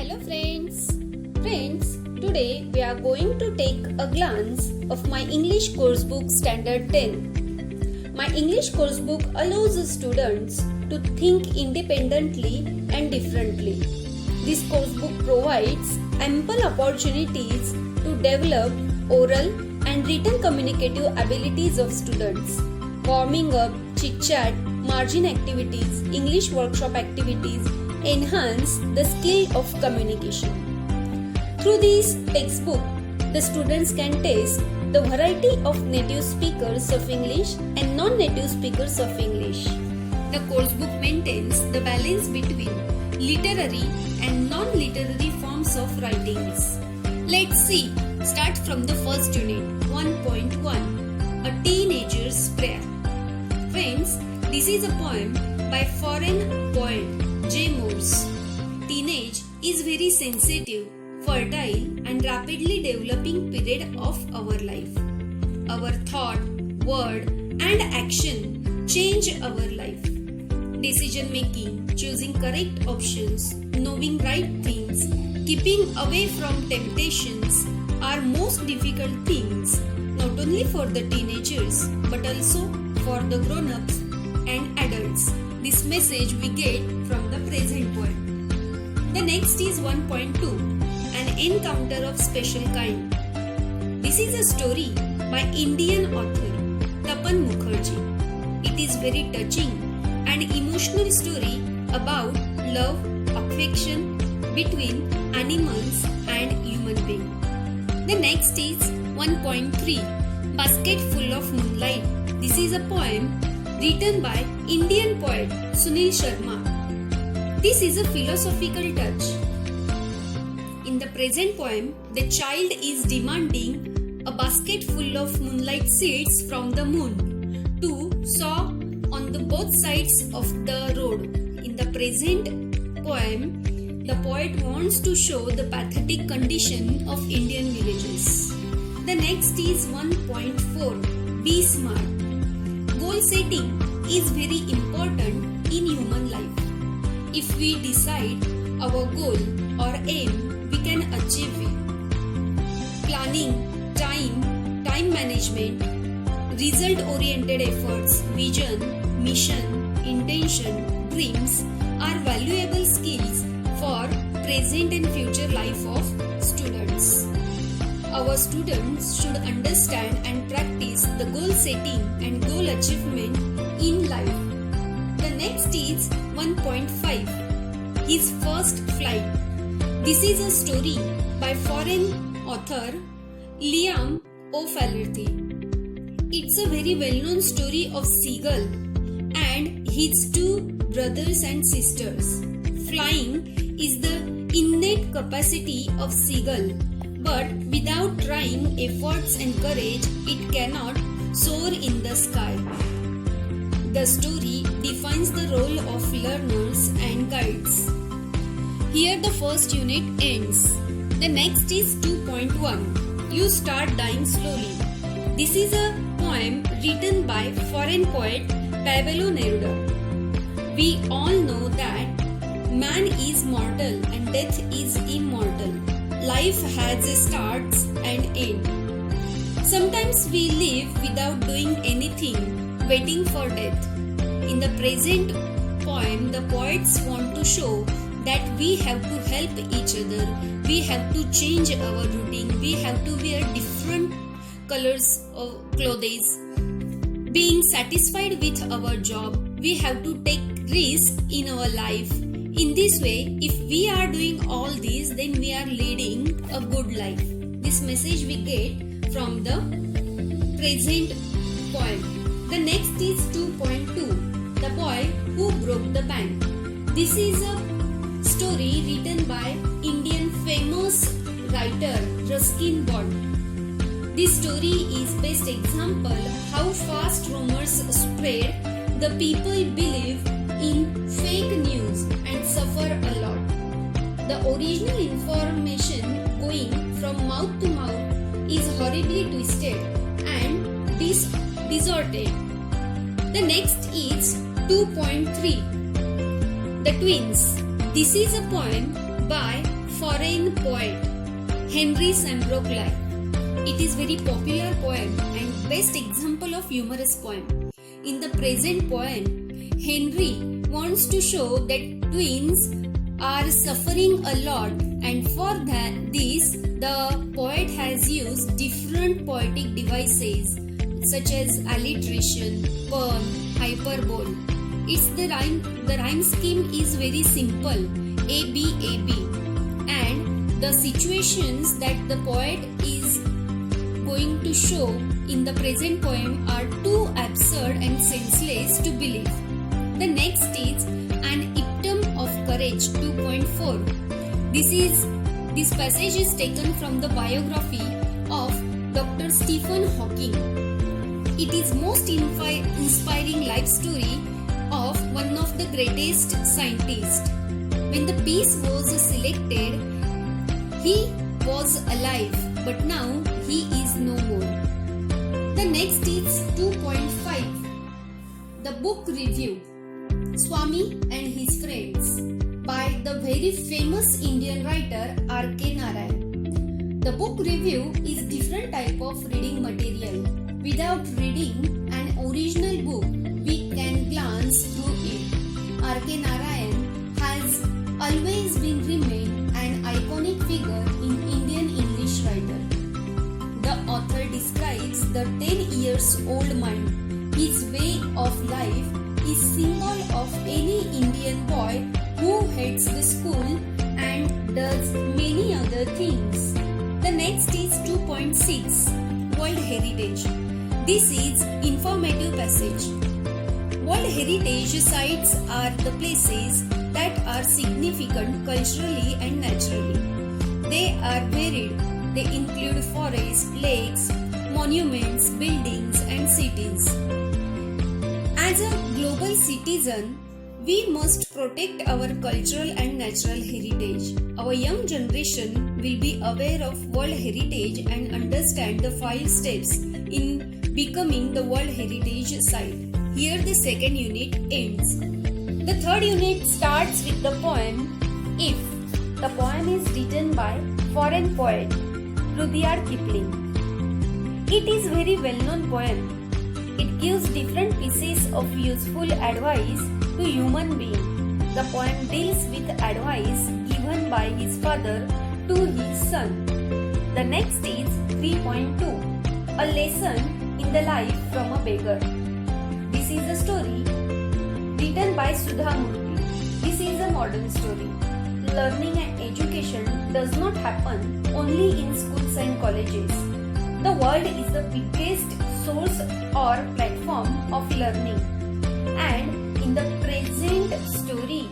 Hello friends! Friends, today we are going to take a glance of my English course book Standard 10. My English course book allows students to think independently and differently. This course book provides ample opportunities to develop oral and written communicative abilities of students. Warming up, chit-chat, margin activities, English workshop activities enhance the skill of communication. Through this textbook, the students can test the variety of native speakers of English and non-native speakers of English. The course book maintains the balance between literary and non-literary forms of writings. Let's see. Start from the first unit, 1.1, A Teenager's Prayer. Friends, this is a poem by foreign poet J. Morse. Teenage is very sensitive, fertile and rapidly developing period of our life. Our thought, word and action change our life. Decision making, choosing correct options, knowing right things, keeping away from temptations are most difficult things not only for the teenagers but also for the grown-ups and adults. This message we get from the present poem. The next is 1.2, An Encounter of Special Kind. This is a story by Indian author Tapan Mukherjee. It is very touching and emotional story about love, affection between animals and human beings. The next is 1.3, Basket Full of Moonlight. This is a poem written by Indian poet Sunil Sharma. This is a philosophical touch. In the present poem, the child is demanding a basket full of moonlight seeds from the moon to sow on the both sides of the road. In the present poem, the poet wants to show the pathetic condition of Indian villages. The next is 1.4, Be Smart. Goal setting is very important in human life. If we decide our goal or aim, we can achieve it. Planning, time management, result-oriented efforts, vision, mission, intention, dreams are valuable skills for present and future life of students. Our students should understand and practice the goal setting and goal achievement in life. The next is 1.5, His First Flight. This is a story by foreign author Liam O'Flaherty. It's a very well-known story of seagull and his two brothers and sisters. Flying is the innate capacity of seagull, but without trying efforts and courage, it cannot soar in the sky. The story defines the role of learners and guides. Here the first unit ends. The next is 2.1, You Start Dying Slowly. This is a poem written by foreign poet Pablo Neruda. We all know that man is mortal and death is immortal. Life has a start and end. Sometimes we live without doing anything, waiting for death. In the present poem, the poets want to show that we have to help each other, we have to change our routine, we have to wear different colors of clothes. Being satisfied with our job, we have to take risks in our life. In this way, if we are doing all these, then we are leading a good life. This message we get from the present poem. The next is 2.2, The Boy Who Broke the Bank. This is a story written by Indian famous writer Ruskin Bond. This story is best example how fast rumors spread. The people believe in fake news and suffer a lot. The original information going from mouth to mouth is horribly twisted and distorted. The next is 2.3, The Twins. This is a poem by foreign poet Henry Sambrook Lai. It is very popular poem and best example of humorous poem. In the present poem, Henry wants to show that twins are suffering a lot, and for this the poet has used different poetic devices such as alliteration, pun, hyperbole. The rhyme scheme is very simple, A B A B, and the situations that the poet is going to show in the present poem are too absurd and senseless to believe. The next is An Epitome of Courage 2.4. This passage is taken from the biography of Dr. Stephen Hawking. It is most inspiring life story of one of the greatest scientists. When the peace was selected, he was alive, but now he is no more. The next is 2.5. The book review, Swami and His Friends, by the very famous Indian writer R.K. Narayan. The book review is different type of reading material. Without reading an original book, we can glance through it. R.K. Narayan has always been remained an iconic figure in Indian English writer. The author describes the 10-year-old mind. His way of life is symbol of any Indian boy who hates the school and does many other things. The next is 2.6, World Heritage. This is informative passage. World Heritage Sites are the places that are significant culturally and naturally. They are varied. They include forests, lakes, monuments, buildings, and cities. As a global citizen, we must protect our cultural and natural heritage. Our young generation will be aware of World Heritage and understand the 5 steps in becoming the World Heritage Site. Here the second unit ends. The third unit starts with the poem If. The poem is written by foreign poet Rudyard Kipling. It is very well-known poem. It gives different pieces of useful advice to human being. The poem deals with advice given by his father to his son. The next is 3.2, a lesson in the life from a beggar. This is a story written by Sudha Murthy. This is a modern story. Learning and education does not happen only in schools and colleges. The world is the biggest source or platform of learning. And in the present story,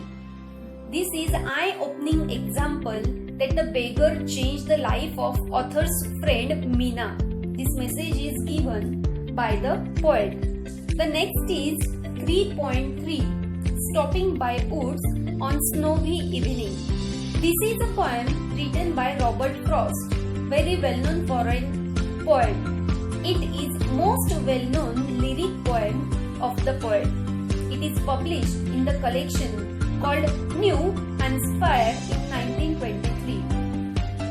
this is an eye-opening example that the beggar changed the life of author's friend Meena. This message is given by the poet. The next is 3.3, Stopping by Woods on Snowy Evening. This is a poem written by Robert Frost, very well-known foreign poet. It is most well-known lyric poem of the poet. It is published in the collection called New Hampshire in 1923.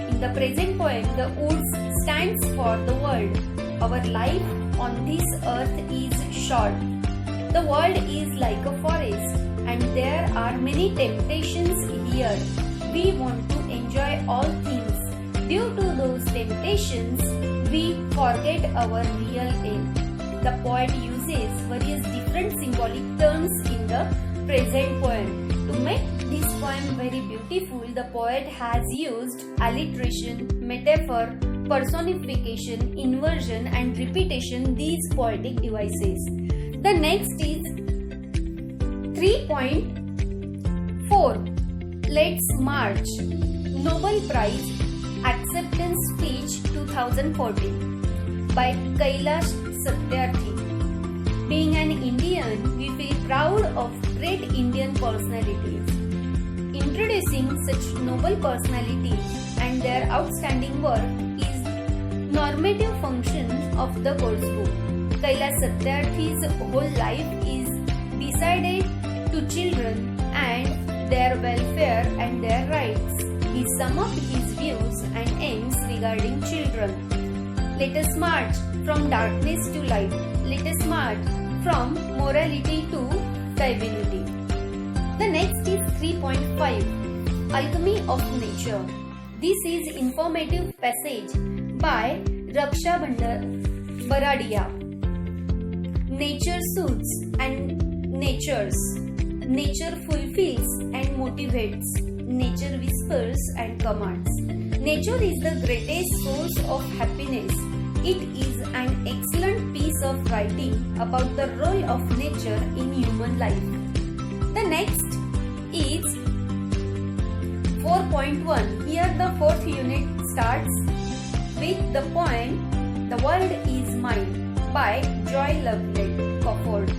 In the present poem, the woods stands for the world. Our life on this earth is short. The world is like a forest and there are many temptations here. We want to enjoy all things. Due to those temptations, we forget our real aim. The poet uses various different symbolic terms in the present poem. To make this poem very beautiful, the poet has used alliteration, metaphor, personification, inversion and repetition, these poetic devices. The next is 3.4, Let's March, Nobel Prize Acceptance Speech 2014 by Kailash Satyarthi. Being an Indian, we feel proud of great Indian personalities. Introducing such noble personalities and their outstanding work is normative function of the course book. Kailash Satyarthi's whole life is decided to children and their welfare and their rights. he sums up his views and aims regarding children. Let us march from darkness to light. Let us march from morality to divinity. The next is 3.5, Alchemy of Nature. This is informative passage by Raksha Baradia. Nature soothes and natures. Nature fulfills and motivates. Nature whispers and commands. Nature is the greatest source of happiness. It is an excellent piece of writing about the role of nature in human life. The next is 4.1. Here the fourth unit starts with the poem The World Is Mine by Joy Lovelet-Crawford.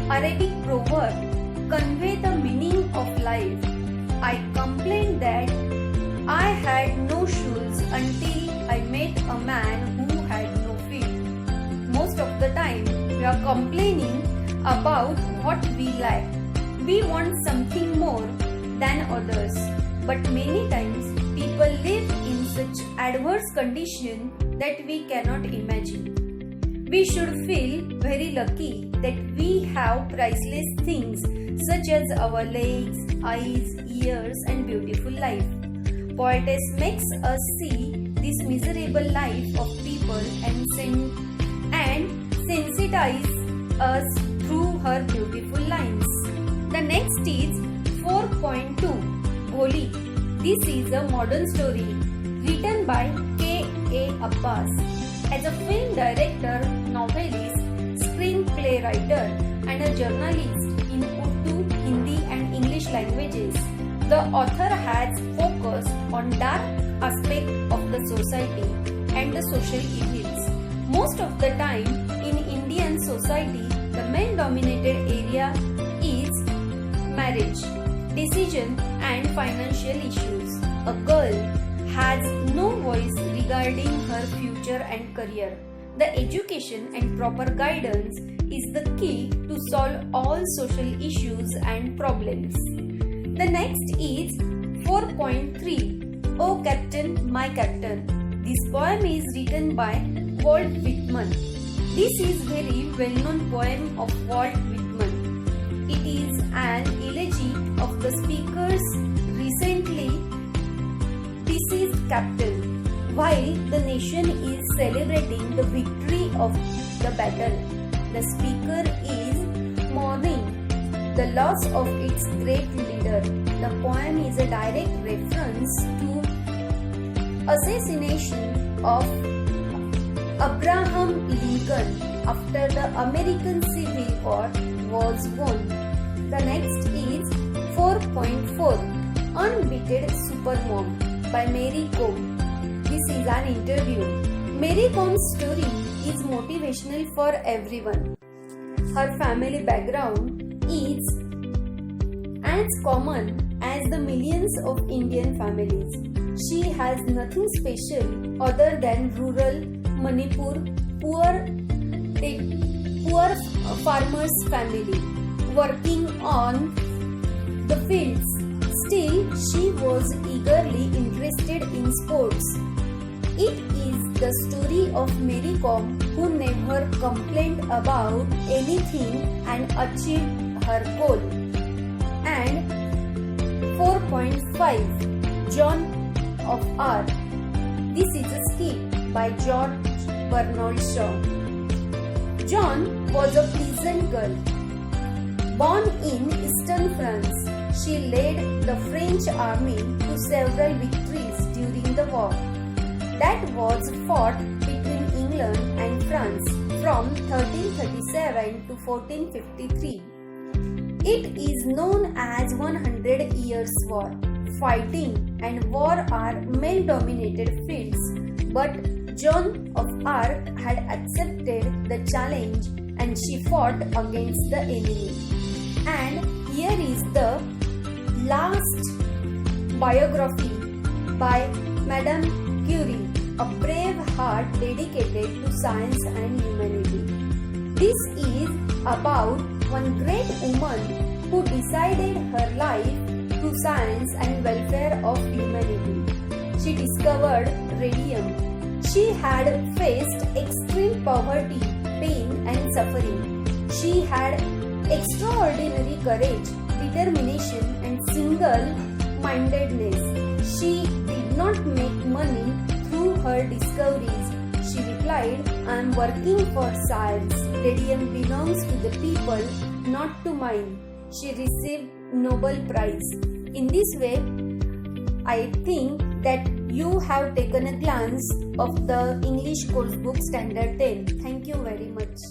Arabic proverb convey the meaning of life. I complained that I had no shoes until I met a man who had no feet. Most of the time, we are complaining about what we lack. We want something more than others. But many times, people live in such adverse conditions that we cannot imagine. We should feel very lucky that we have priceless things such as our legs, eyes, ears and beautiful life. Poetess makes us see this miserable life of people and sensitize us through her beautiful lines. The next is 4.2, Bholi. This is a modern story written by K.A. Abbas. As a film director, novelist, screenplay writer and a journalist in Urdu, Hindi and English languages, the author has focused on dark aspects of the society and the social evils. Most of the time in Indian society, the main-dominated area is marriage, decision and financial issues. A girl has no voice regarding her future and career. The education and proper guidance is the key to solve all social issues and problems. The next is 4.3, Oh Captain, My Captain. This poem is written by Walt Whitman. This is very well-known poem of Walt Whitman. It is an elegy of the speaker's recently deceased captain. While the nation is celebrating the victory of the battle, the speaker is mourning the loss of its great leader. The poem is a direct reference to assassination of Abraham Lincoln after the American Civil War was won. The next is 4.4, Unbeaten Supermom by Mary Kom. This is an interview. Mary Kom's story is motivational for everyone. Her family background is as common as the millions of Indian families. She has nothing special other than rural Manipur poor farmer's family working on the fields. Still, she was eagerly interested in sports. It is the story of Mary Kom who never complained about anything and achieved her goal. And 4.5, Joan of Arc. This is a skit by George Bernard Shaw. Joan was a peasant girl. Born in eastern France, she led the French army to several victories during the war that was fought between England and France from 1337 to 1453. It is known as 100 Years' War. Fighting and war are male-dominated fields, but Joan of Arc had accepted the challenge and she fought against the enemy. And here is the last biography by Madame Curie, a brave heart dedicated to science and humanity. This is about one great woman who decided her life to science and welfare of humanity. word radium. She had faced extreme poverty, pain and suffering. She had extraordinary courage, determination and single-mindedness. She did not make money through her discoveries. She replied, "I am working for science. Radium belongs to the people, not to mine." She received Nobel Prize. In this way, I think that you have taken a glance of the English course book Standard 10. Thank you very much.